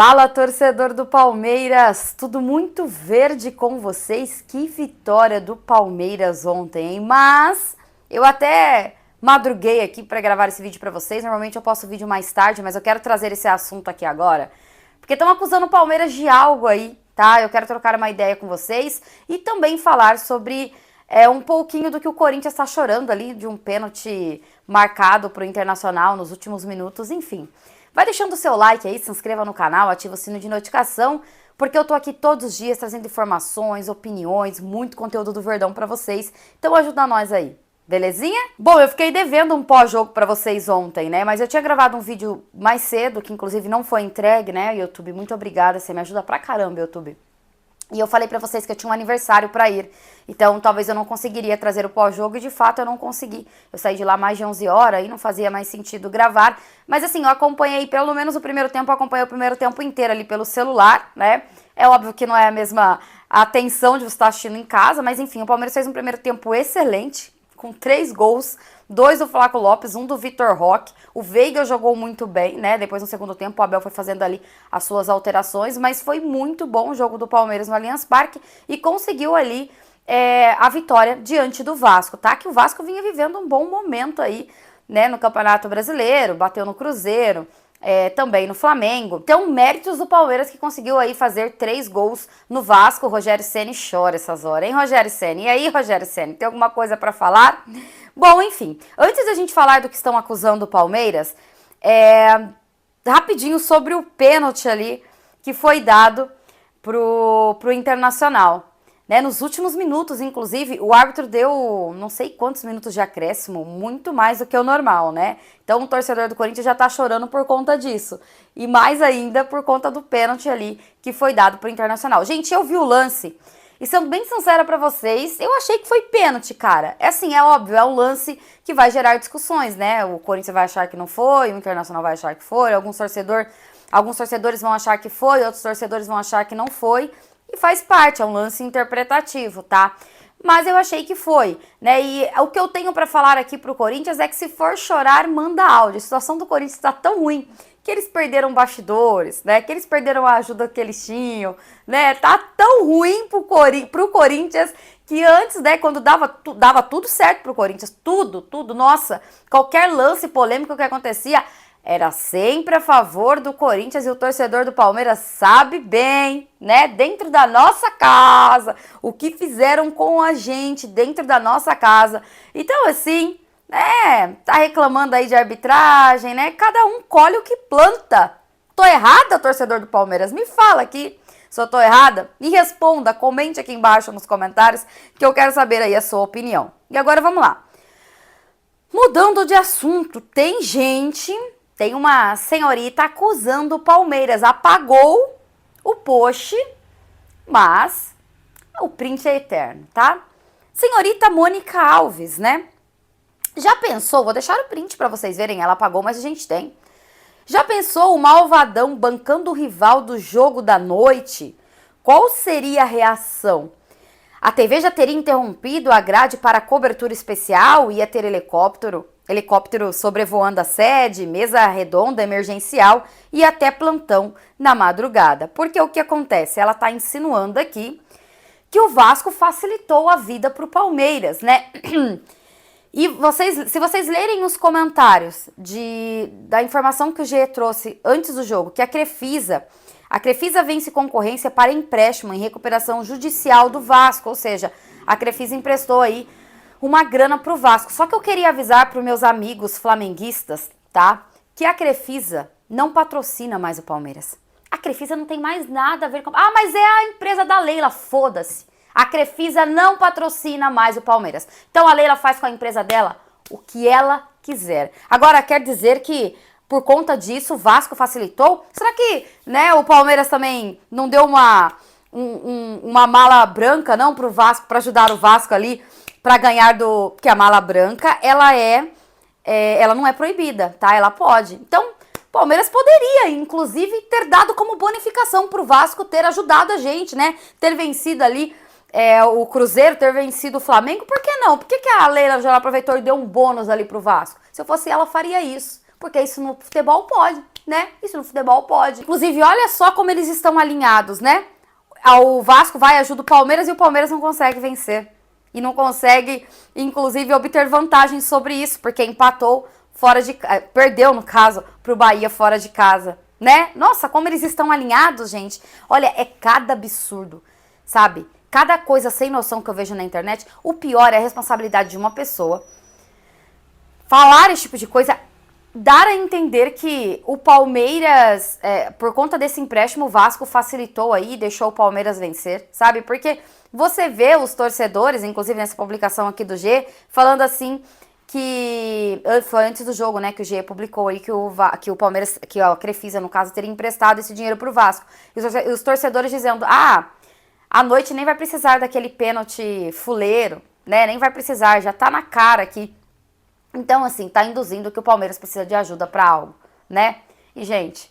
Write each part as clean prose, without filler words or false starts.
Fala, torcedor do Palmeiras, tudo muito verde com vocês? Que vitória do Palmeiras ontem, hein? Mas eu até madruguei aqui para gravar esse vídeo para vocês. Normalmente eu posto o vídeo mais tarde, mas eu quero trazer esse assunto aqui agora, porque estão acusando o Palmeiras de algo aí, tá? Eu quero trocar uma ideia com vocês e também falar sobre um pouquinho do que o Corinthians está chorando ali, de um pênalti marcado pro Internacional nos últimos minutos, enfim. Vai deixando o seu like aí, se inscreva no canal, ativa o sino de notificação, porque eu tô aqui todos os dias trazendo informações, opiniões, muito conteúdo do Verdão pra vocês. Então ajuda nós aí, belezinha? Bom, eu fiquei devendo um pós-jogo pra vocês ontem, né? Mas eu tinha gravado um vídeo mais cedo, que inclusive não foi entregue, né? YouTube, muito obrigada, você me ajuda pra caramba, YouTube. E eu falei pra vocês que eu tinha um aniversário pra ir, então talvez eu não conseguiria trazer o pós-jogo e de fato eu não consegui. Eu saí de lá mais de 11 horas e não fazia mais sentido gravar, mas assim, eu acompanhei pelo menos o primeiro tempo, eu acompanhei o primeiro tempo inteiro ali pelo celular, né? É óbvio que não é a mesma atenção de você estar assistindo em casa, mas enfim, o Palmeiras fez um primeiro tempo excelente, com 3 gols, 2 do Flaco Lopes, 1 do Vitor Roque. O Veiga jogou muito bem, né? Depois no segundo tempo o Abel foi fazendo ali as suas alterações, mas foi muito bom o jogo do Palmeiras no Allianz Parque e conseguiu ali a vitória diante do Vasco, tá? Que o Vasco vinha vivendo um bom momento aí, né? No Campeonato Brasileiro, bateu no Cruzeiro, também no Flamengo. Então, méritos do Palmeiras que conseguiu aí fazer 3 gols no Vasco. O Rogério Ceni chora essas horas, hein, Rogério Ceni? E aí, Rogério Ceni, tem alguma coisa pra falar? Bom, enfim, antes da gente falar do que estão acusando o Palmeiras, rapidinho sobre o pênalti ali que foi dado pro Internacional. Né, nos últimos minutos, inclusive, o árbitro deu não sei quantos minutos de acréscimo, muito mais do que o normal, né? Então o torcedor do Corinthians já tá chorando por conta disso. E mais ainda por conta do pênalti ali que foi dado pro Internacional. Gente, eu vi o lance e sendo bem sincera pra vocês, eu achei que foi pênalti, cara. É assim, é óbvio, é um lance que vai gerar discussões, né? O Corinthians vai achar que não foi, o Internacional vai achar que foi, alguns torcedores vão achar que foi, outros torcedores vão achar que não foi. E faz parte, é um lance interpretativo, tá? Mas eu achei que foi, né? E o que eu tenho pra falar aqui pro Corinthians é que se for chorar, manda áudio. A situação do Corinthians tá tão ruim que eles perderam bastidores, né? Que eles perderam a ajuda que eles tinham, né? Tá tão ruim pro Corinthians que antes, né, quando dava tudo certo pro Corinthians, tudo, nossa, qualquer lance polêmico que acontecia era sempre a favor do Corinthians e o torcedor do Palmeiras sabe bem, né? Dentro da nossa casa, o que fizeram com a gente dentro da nossa casa. Então, assim, tá reclamando aí de arbitragem, né? Cada um colhe o que planta. Tô errada, torcedor do Palmeiras? Me fala aqui se eu tô errada. Me responda, comente aqui embaixo nos comentários que eu quero saber aí a sua opinião. E agora vamos lá. Mudando de assunto, tem uma senhorita acusando o Palmeiras, apagou o post, mas o print é eterno, tá? Senhorita Mônica Alves, né? Já pensou, vou deixar o print pra vocês verem, ela apagou, mas a gente tem. Já pensou o malvadão bancando o rival do jogo da noite? Qual seria a reação? A TV já teria interrompido a grade para cobertura especial, ia ter helicóptero sobrevoando a sede, mesa redonda emergencial e até plantão na madrugada. Porque o que acontece? Ela está insinuando aqui que o Vasco facilitou a vida para o Palmeiras, né? E se vocês lerem os comentários da informação que o GE trouxe antes do jogo, que a Crefisa vence concorrência para empréstimo em recuperação judicial do Vasco, ou seja, a Crefisa emprestou aí uma grana pro Vasco. Só que eu queria avisar para os meus amigos flamenguistas, tá? Que a Crefisa não patrocina mais o Palmeiras. A Crefisa não tem mais nada a ver com... Ah, mas é a empresa da Leila, foda-se. A Crefisa não patrocina mais o Palmeiras. Então a Leila faz com a empresa dela o que ela quiser. Agora, quer dizer que por conta disso o Vasco facilitou? Será que, né, o Palmeiras também não deu uma mala branca, não, pro Vasco, para ajudar o Vasco ali, para ganhar porque a mala branca, ela não é proibida, tá? Ela pode. Então, o Palmeiras poderia, inclusive, ter dado como bonificação pro Vasco ter ajudado a gente, né? Ter vencido ali o Cruzeiro, ter vencido o Flamengo. Por que não? Por que a Leila já aproveitou e deu um bônus ali pro Vasco? Se eu fosse ela, faria isso. Porque isso no futebol pode. né? Isso no futebol pode. Inclusive, olha só como eles estão alinhados, né? O Vasco vai e ajuda o Palmeiras e o Palmeiras não consegue vencer. E não consegue, inclusive, obter vantagem sobre isso, porque empatou fora de... Perdeu, no caso, pro Bahia fora de casa, né? Nossa, como eles estão alinhados, gente. Olha, é cada absurdo, sabe? Cada coisa sem noção que eu vejo na internet. O pior é a responsabilidade de uma pessoa falar esse tipo de coisa, dar a entender que o Palmeiras, por conta desse empréstimo, o Vasco facilitou aí, deixou o Palmeiras vencer, sabe? Porque você vê os torcedores, inclusive nessa publicação aqui do G, falando assim que foi antes do jogo, né, que o G publicou aí que o Palmeiras, que a Crefisa, no caso, teria emprestado esse dinheiro pro Vasco. E os torcedores dizendo, a noite nem vai precisar daquele pênalti fuleiro, né, nem vai precisar, já tá na cara aqui. Então, assim, tá induzindo que o Palmeiras precisa de ajuda pra algo, né? E, gente,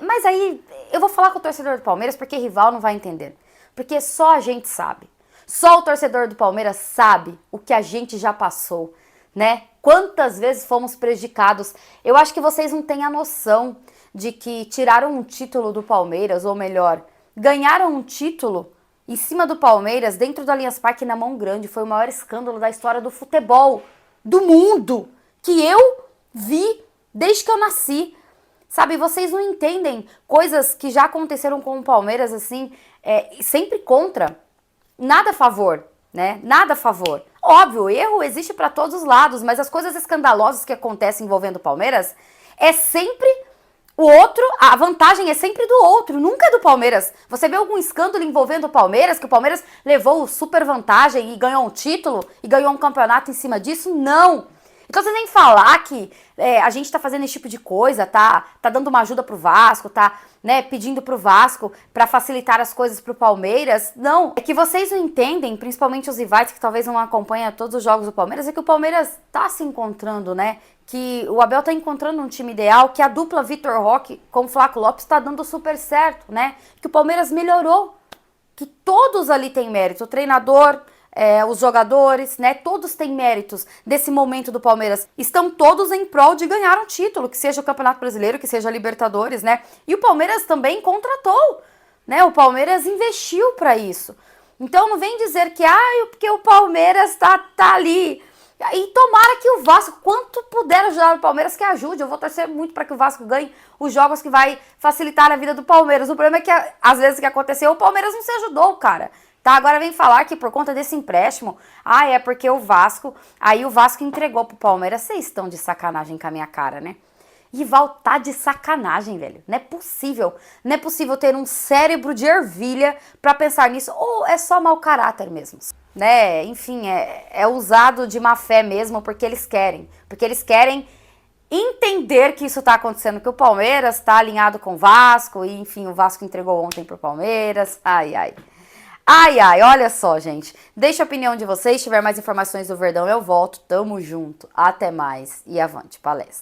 mas aí eu vou falar com o torcedor do Palmeiras porque rival não vai entender. Porque só a gente sabe. Só o torcedor do Palmeiras sabe o que a gente já passou, né? Quantas vezes fomos prejudicados. Eu acho que vocês não têm a noção de que tiraram um título do Palmeiras, ou melhor, ganharam um título em cima do Palmeiras dentro do Allianz Parque na mão grande. Foi o maior escândalo da história do futebol do mundo que eu vi desde que eu nasci. Sabe, vocês não entendem coisas que já aconteceram com o Palmeiras, assim, sempre contra. Nada a favor, né? Nada a favor. Óbvio, erro existe para todos os lados, mas as coisas escandalosas que acontecem envolvendo o Palmeiras é sempre o outro, a vantagem é sempre do outro, nunca é do Palmeiras. Você vê algum escândalo envolvendo o Palmeiras, que o Palmeiras levou super vantagem e ganhou um título e ganhou um campeonato em cima disso? Não! Então você nem falar que a gente tá fazendo esse tipo de coisa, tá dando uma ajuda pro Vasco, tá, né, pedindo pro Vasco pra facilitar as coisas pro Palmeiras. Não, é que vocês não entendem, principalmente os rivais que talvez não acompanham todos os jogos do Palmeiras, é que o Palmeiras tá se encontrando, né? Que o Abel tá encontrando um time ideal, que a dupla Vitor Roque com o Flaco Lopes tá dando super certo, né? Que o Palmeiras melhorou, que todos ali têm mérito, o treinador, os jogadores, né? Todos têm méritos desse momento do Palmeiras. Estão todos em prol de ganhar um título, que seja o Campeonato Brasileiro, que seja a Libertadores, né? E o Palmeiras também contratou, né? O Palmeiras investiu para isso. Então não vem dizer que, porque o Palmeiras tá ali. E tomara que o Vasco, quanto puder ajudar o Palmeiras, que ajude. Eu vou torcer muito para que o Vasco ganhe os jogos que vai facilitar a vida do Palmeiras. O problema é que, às vezes, o que aconteceu, o Palmeiras não se ajudou, cara. Tá, agora vem falar que por conta desse empréstimo, é porque o Vasco, aí o Vasco entregou pro Palmeiras. Vocês estão de sacanagem com a minha cara, né? Rival tá de sacanagem, velho. Não é possível. Não é possível ter um cérebro de ervilha pra pensar nisso. Ou é só mau caráter mesmo, né? Enfim, é usado de má fé mesmo porque eles querem. Porque eles querem entender que isso tá acontecendo, que o Palmeiras tá alinhado com o Vasco. E, enfim, o Vasco entregou ontem pro Palmeiras. Olha só, gente. Deixa a opinião de vocês. Se tiver mais informações do Verdão, eu volto. Tamo junto. Até mais. E avante palestra.